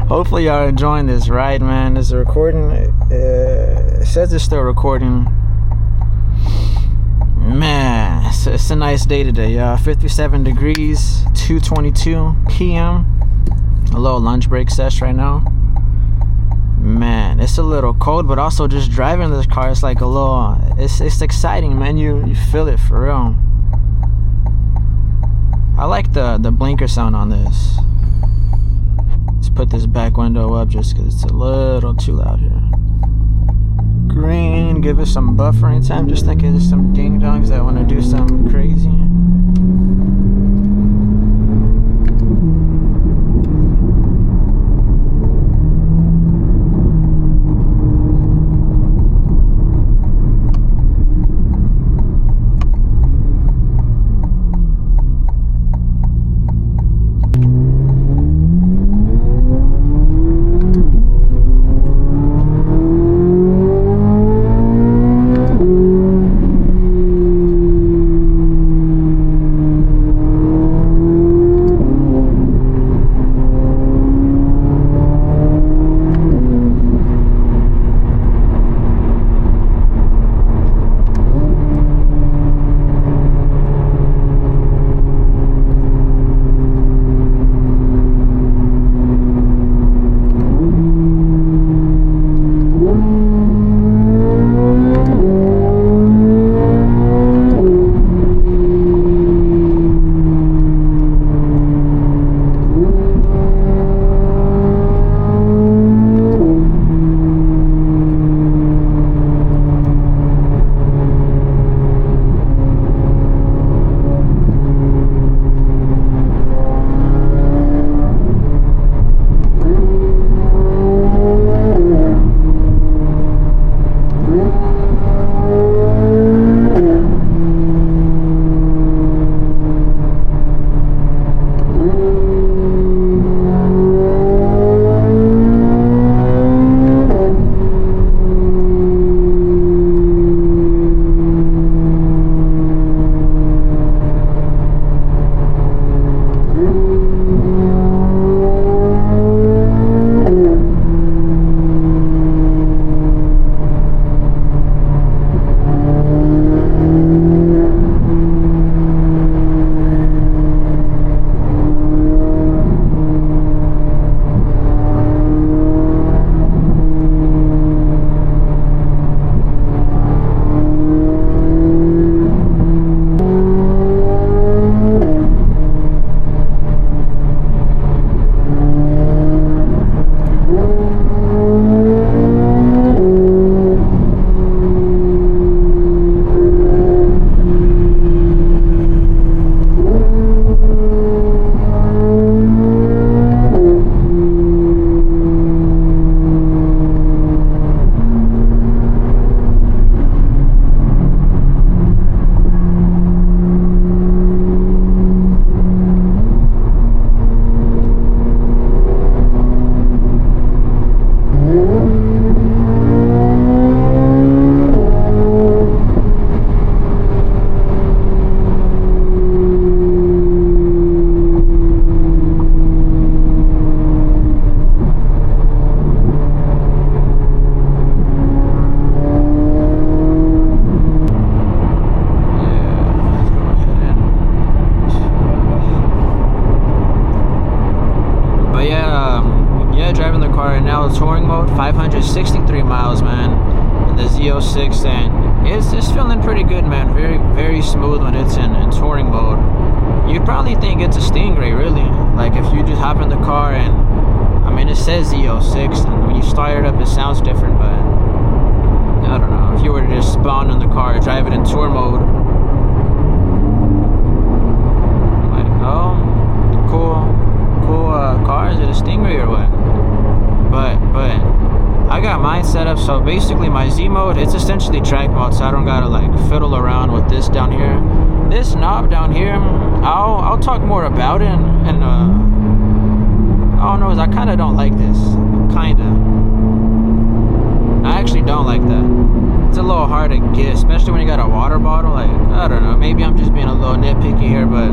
Hopefully y'all are enjoying this ride, man. Is it recording? It says it's still recording. Man, it's a nice day today, y'all. 57 degrees, 2:22 p.m. A little lunch break sesh right now. Man, it's a little cold, but also just driving this car, it's like a little, it's exciting, man. You feel it for real. I like the blinker sound on this. Let's put this back window up just because it's a little too loud here. Green, give us some buffering time, just in case there's some ding-dongs that want to do something crazy. Touring mode, 563 miles, man, in the Z06, and it's feeling pretty good, man. Very smooth when it's in touring mode. You'd probably think it's a Stingray, really. Like if you just hop in the car and, I mean, it says Z06, and when you start it up, it sounds different, but I don't know. If you were to just spawn in the car, drive it in tour mode, like, oh, cool car, is it a Stingray or what? But I got mine set up, so basically my Z mode, it's essentially track mode, so I don't gotta like fiddle around with this down here. This knob down here, I'll talk more about it, and I don't know, I kind of don't like this, I actually don't like that. It's a little hard to get, especially when you got a water bottle. Like, I don't know, maybe I'm just being a little nitpicky here, but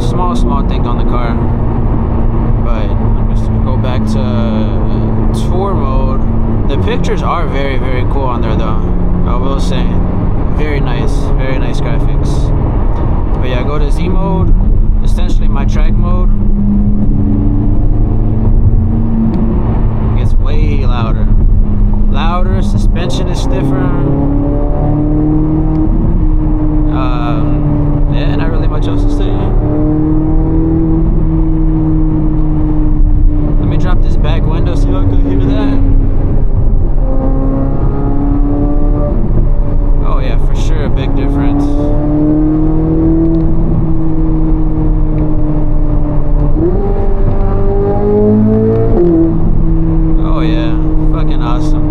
small things on the car. but let's go back to tour mode. The pictures are very, very cool on there though, I will say. Very nice graphics. But yeah, go to Z mode, essentially my track mode. It gets way louder. Suspension is stiffer. Yeah, not really much else to say. Let me drop this back window so y'all can hear that. Oh yeah, for sure, a big difference. Oh yeah, fucking awesome.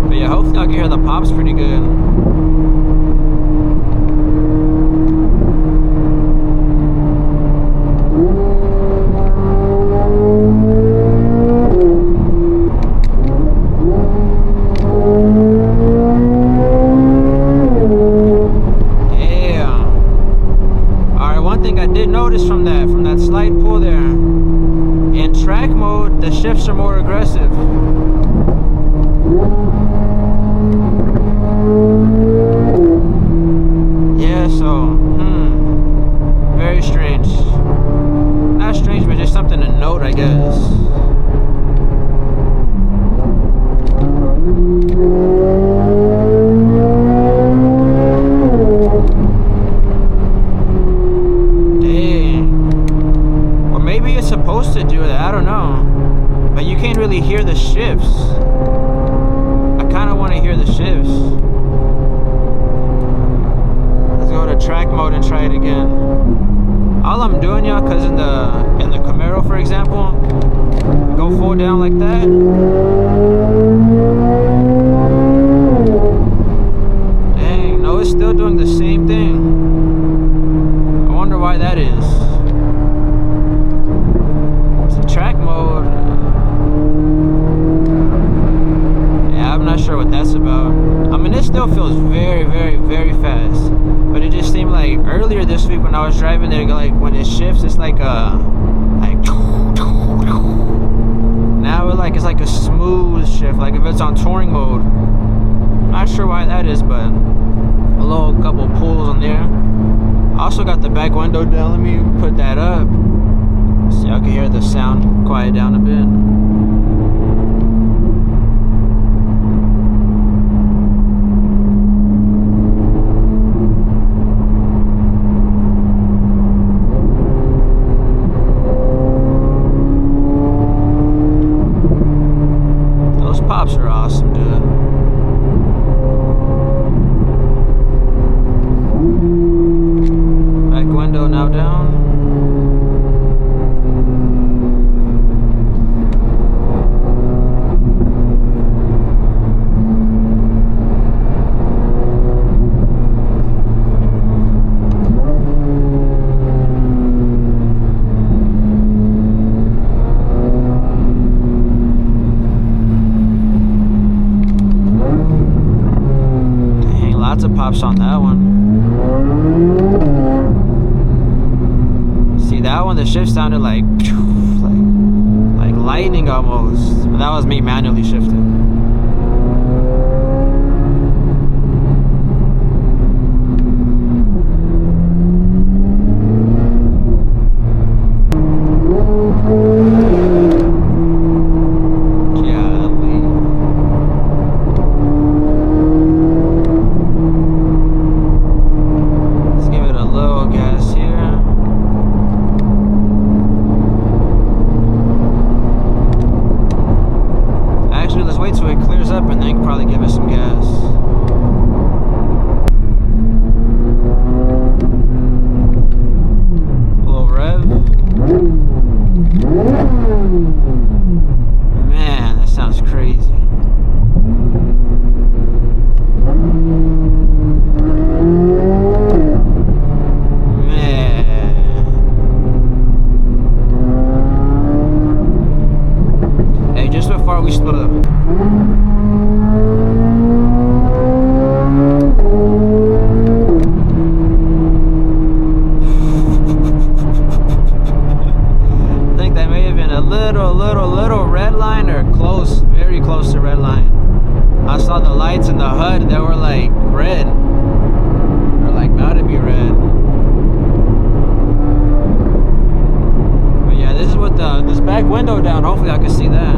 But yeah, hopefully I can hear the pops pretty good. From that slight pull there, in track mode the shifts are more aggressive. Yeah, so very strange. Not strange, but just something to note, I guess. Supposed to do that, I don't know, but you can't really hear the shifts. I kind of want to hear the shifts. Let's go to track mode and try it again. All I'm doing, y'all, because in the Camaro, for example, go full down like that. Dang, no, it's still doing the same thing. I wonder why that is. Track mode, yeah, I'm not sure what that's about. I mean, it still feels very, very, very fast, but it just seemed like earlier this week when I was driving there, like when it shifts, it's like now it's like a smooth shift, like if it's on touring mode. I'm not sure why that is, but a little couple pulls on there. I also got the back window down. Let me put that up so y'all can hear the sound quiet down a bit. Those pops are awesome, dude. Back window now down. Lots of pops on that one. See, that one, the shift sounded like lightning almost, but that was me manually shifting. the HUD that were like red, or like about to be red. But yeah, this is with this back window down. Hopefully I can see that.